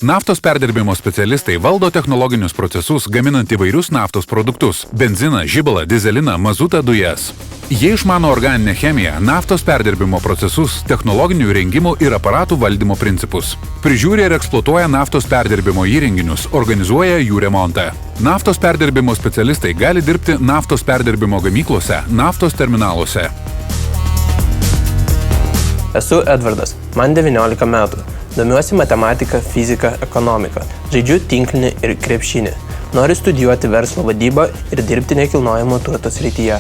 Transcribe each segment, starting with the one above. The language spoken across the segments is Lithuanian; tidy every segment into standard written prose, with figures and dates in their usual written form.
Naftos perdirbimo specialistai valdo technologinius procesus, gaminant įvairius naftos produktus – benziną, žibalą, dizeliną, mazutą, dujas. Jie išmano organinę chemiją, naftos perdirbimo procesus, technologinių įrengimų ir aparatų valdymo principus. Prižiūri ir eksploatuoja naftos perdirbimo įrenginius, organizuoja jų remontą. Naftos perdirbimo specialistai gali dirbti naftos perdirbimo gamyklose, naftos terminaluose. Esu Edvardas, man 19 metų. Domiuosi matematiką, fiziką, ekonomiką. Žaidžiu tinklinį ir krepšinį. Noriu studijuoti verslo vadybą ir dirbti nekilnojamo turto srityje.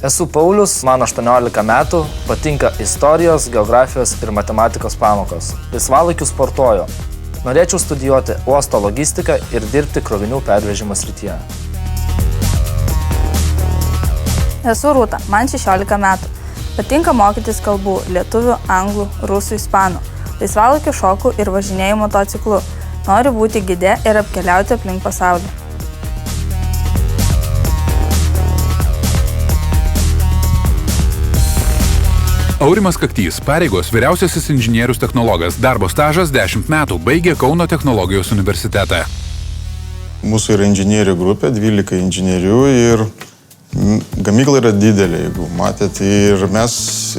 Esu Paulius, man 18 metų, patinka istorijos, geografijos ir matematikos pamokos. Laisvalaikiu sportuoju. Norėčiau studijuoti uosto logistiką ir dirbti krovinių pervežimo srityje. Esu Rūta, man 16 metų. Patinka mokytis kalbų – lietuvių, anglų, rusų, ispanų. Laisvalaikiu šoku ir važinėju motociklu. Noriu būti gide ir apkeliauti aplink pasaulį. Aurimas Kaktys, pareigos vyriausiasis inžinierius technologas, darbo stažas 10 metų, baigė Kauno technologijos universitetą. Mūsų yra inžinierių grupė, 12 inžinierių ir gamykla yra didelė, jeigu matėte, ir mes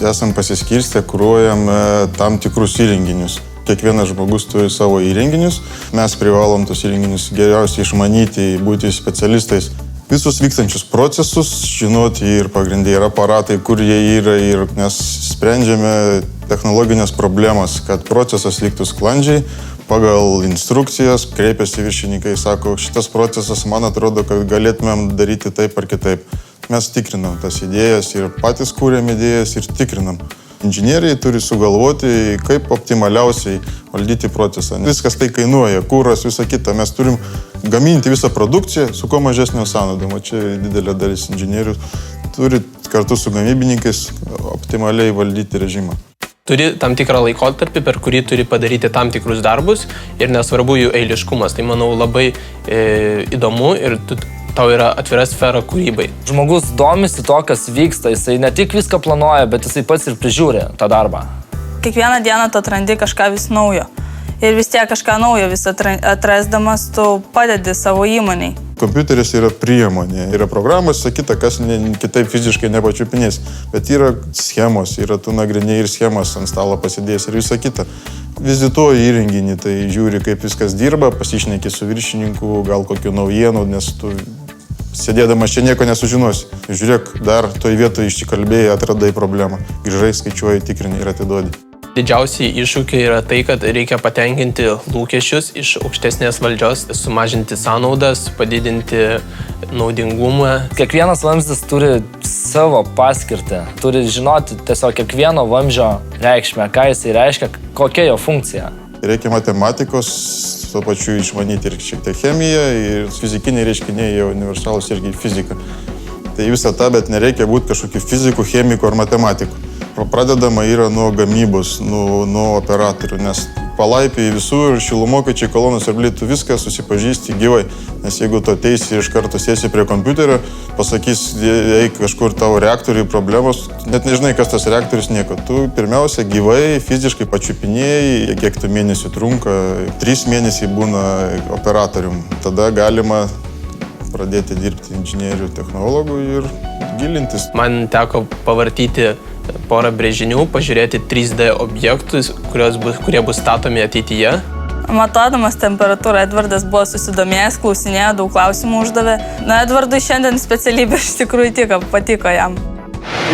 esam pasiskirstę, kuruojam tam tikrus įrenginius. Kiekvienas žmogus turi savo įrenginius, mes privalom tus įrenginius geriausiai išmanyti, būti specialistais. Visus vykstančius procesus žinoti ir pagrindai ir aparatai, kur jie yra, ir mes sprendžiame technologinės problemas, kad procesas vyktų sklandžiai. Pagal instrukcijas kreipiasi viršininkai, sako, šitas procesas, man atrodo, kad galėtumėm daryti taip ar kitaip. Mes tikrinam tas idėjas ir patys kūrėm idėjas ir tikrinam. Inžinieriai turi sugalvoti, kaip optimaliausiai valdyti procesą. Viskas tai kainuoja, kūras, visa kita. Mes turim gaminti visą produkciją su kuo mažesnio sąnaudojimo. Čia didelė dalis inžinierių turi kartu su gamybininkais optimaliai valdyti režimą. Turi tam tikrą laikotarpį, per kurį turi padaryti tam tikrus darbus ir nesvarbu jų eiliškumas. Tai, manau, labai įdomu ir tau yra atvira sfera kūrybai. Žmogus domisi to, kas vyksta, jisai ne tik viską planuoja, bet jisai pats ir prižiūri tą darbą. Kiekvieną dieną tu atrandi kažką vis naujo. Ir vis tiek kažką naujo vis atrasdamas, tu padedi savo įmonei. Kompiuteris yra priemonė, yra programos, sakyta, kas kitaip fiziškai nepačiupinės, bet yra schemos, yra tu nagrinėjai ir schemas ant stalo pasidėjęs ir visa kita. Vizituoji įrenginį, tai žiūri, kaip viskas dirba, pasišneki su viršininku, gal kokių naujienų, nes tu sėdėdamas čia nieko nesužinosi. Žiūrėk, dar toj vietoje išsikalbėjai, atradai problemą, grįžai, skaičiuoji, tikrini ir atiduodi. Didžiausiai iššūkiai yra tai, kad reikia patenkinti lūkesčius iš aukštesnės valdžios, sumažinti sąnaudas, padidinti naudingumą. Kiekvienas vamzdis turi savo paskirtį, turi žinoti tiesiog kiekvieno vamzdžio reikšmę, ką jisai reiškia, kokia jo funkcija. Reikia matematikos, tuo pačiu išmanyti ir šiek tiek chemiją, ir fizikiniai reiškiniai, jau universalūs irgi fizika. Tai visą tą, bet nereikia būti kažkokiu fiziku, chemiku ar matematiku. Pradedama yra nuo gamybos, nuo operatorių, nes palaipiai visur, šilumokačiai, kolonos ir blytų, viską susipažįsti gyvai. Nes jeigu tu ateisi iš karto sėsi prie kompiuterio, pasakys, eik kažkur tavo reaktoriui problemos, net nežinai, kas tas reaktorius, nieko. Tu pirmiausia gyvai, fiziškai pačiupinėjai, kiek tų mėnesių trunka, 3 mėnesiai būna operatorium. Tada galima pradėti dirbti inžinierių technologų ir gilintis. Man teko pavartyti porą brėžinių, pažiūrėti 3D objektus, kurie bus statomi ateityje. Matuodamas temperatūrą, Edvardas buvo susidomėjęs, klausinėjo, daug klausimų uždavė. Edvardui šiandien specialybė iš tikrųjų patiko jam.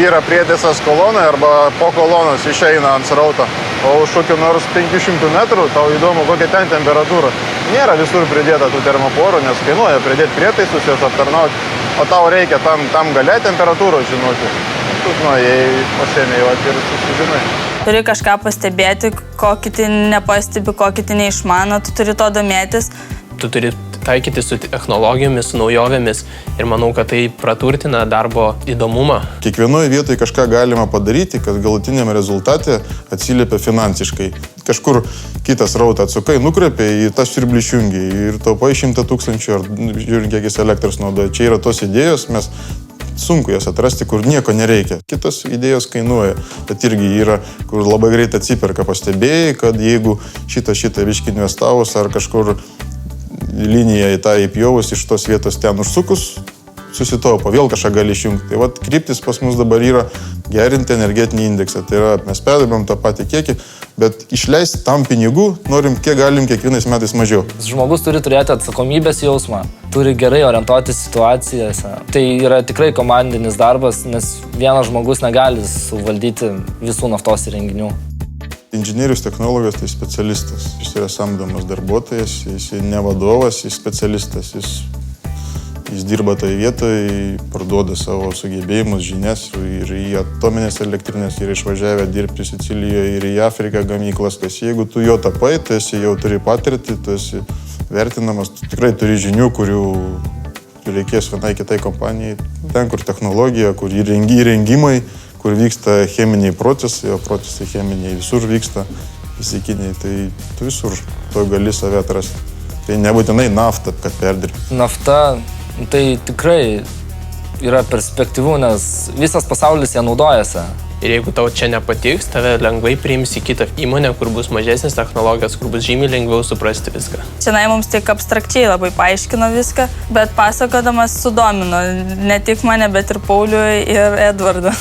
Yra prietaisas kolonoje arba po kolonos išeina ant srauto, o už kokių nors 500 metrų tau įdomu, kokia ten temperatūra. Nėra visur pridėta tų termoporų, nes kainuoja pridėti prietaisus, jas aptarnauti, o tau reikia tam gale temperatūros žinoti. Tu nuėjai, pasėmėjai ir susižinai. Turi kažką pastebėti, ko kiti nepastebi, ko kiti neišmano, tu turi to domėtis. Tu turi taikyti su technologijomis, su naujovėmis ir manau, kad tai praturtina darbo įdomumą. Kiekvienoje vietoje kažką galima padaryti, kad galutiniam rezultate atsiliepia finansiškai. Kažkur kitas rautą atsukai, nukreipia į tą siurblį išjungi ir taupai 100 000 ar žiūrint, kiek jis elektros naudoja. Čia yra tos idėjos, mes sunku jas atrasti, kur nieko nereikia. Kitos idėjos kainuoja, bet irgi yra, kur labai greit atsiperka. Pastebėjai, kad jeigu šitą viškį investavus ar kažkur liniją į tą įpjovus iš tos vietos ten užsukus, susitaupo, vėl kažką gali išjungti. Tai vat kryptis pas mus dabar yra gerinti energetinį indeksą. Tai yra, mes perdirbam tą patį kiekį, bet išleisti tam pinigų norim, kiek galim kiekvienais metais mažiau. Žmogus turi turėti atsakomybės jausmą, turi gerai orientuotis situacijose. Tai yra tikrai komandinis darbas, nes vienas žmogus negali suvaldyti visų naftos įrenginių. Inžinierius technologas tai specialistas. Jis yra samdomas darbuotojas, jis ne vadovas, jis specialistas. Jis dirba toje vietoje, parduoda savo sugebėjimus, žinias ir į atominės elektrinės, ir išvažiavę dirbti Sicilijoje, ir į Afriką gamyklas. Jeigu tu jo tapai, tu jau turi patirtį, tu esi vertinamas, tu tikrai turi žinių, kurių reikės vienai kitai kompanijai. Ten, kur technologija, kur įrengimai, kur vyksta cheminiai procesai, o procesai cheminiai visur vyksta, fizikiniai, tai tu visur to gali save atrasti. Tai nebūtinai nafta, kad perdirbti. Nafta tai tikrai yra perspektyvu, nes visas pasaulis ją naudojasi. Ir jeigu tau čia nepatiks, tave lengvai priims į kitą įmonę, kur bus mažesnis technologijos, kur bus žymiai lengviau suprasti viską. Šiandien mums tik abstrakčiai labai paaiškino viską, bet pasakodamas sudomino ne tik mane, bet ir Paulių ir Edvardą.